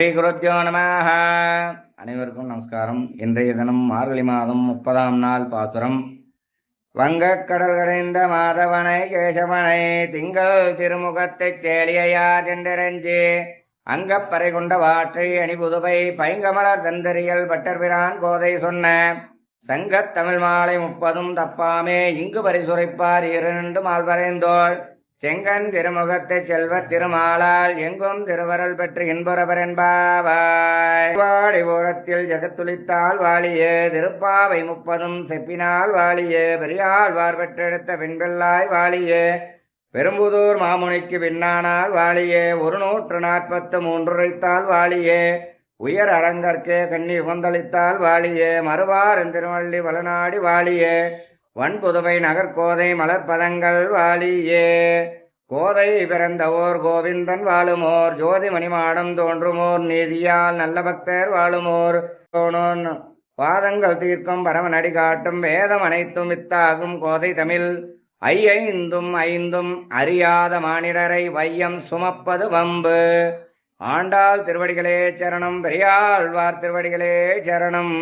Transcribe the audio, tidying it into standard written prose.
ஸ்ரீ குருத்யோ நமஹ. அனைவருக்கும் நமஸ்காரம். இன்றைய தினம் மார்கழி மாதம் 30ஆம் நாள் பாசுரம். வங்கக் கடல் கடைந்த மாதவனை கேசவனை திங்கள் திருமுகத்தைச் சேலியா சென்றரஞ்சி அங்கப்பறை கொண்ட வாற்றை அணிபுதுவை பைங்கமலர் தந்தரியல் பட்டர்பிரான் கோதை சொன்ன சங்கத் தமிழ் மாலை 30 தப்பாமே இங்கு பரிசுரைப்பார் 2 மால்வரைந்தோள் செங்கன் திருமுகத்தைச் செல்வத் திருமாலால் எங்கும் திருவருள் பெற்று இன்புறவரென்பாவாய். வாடி ஓரத்தில் ஜெகத்துளித்தால் வாழியே திருப்பாவை 30 செப்பினால் வாழியே பெரியாழ்வார் பெற்றெடுத்த பெண்பிள்ளாய் வாழியே பெரும்புதூர் மாமுனிக்கு பின்னானால் வாழியே 143 உரைத்தால் வாழியே உயர் அரங்கற்கே கண்ணி உகந்தளித்தால் வாழியே மறுவார் திருவள்ளி வளநாடி வாழியே வன்புதுவை நகர்கோதை மலர்பதங்கள் வாழியே. கோதை பிறந்தவோர் கோவிந்தன் வாழுமோர் ஜோதி மணிமாடம் தோன்றுமோர் நீதியால் நல்ல பக்தர் வாழுமோர் பாதங்கள் தீர்க்கும் பரமநடி காட்டும் வேதம் அனைத்தும் வித்தாகும் கோதை தமிழ் ஐந்தும் அறியாத மானிடரை வையம் சுமப்பது வம்பு. ஆண்டாள் திருவடிகளே சரணம், பெரியாழ்வார் திருவடிகளே சரணம்.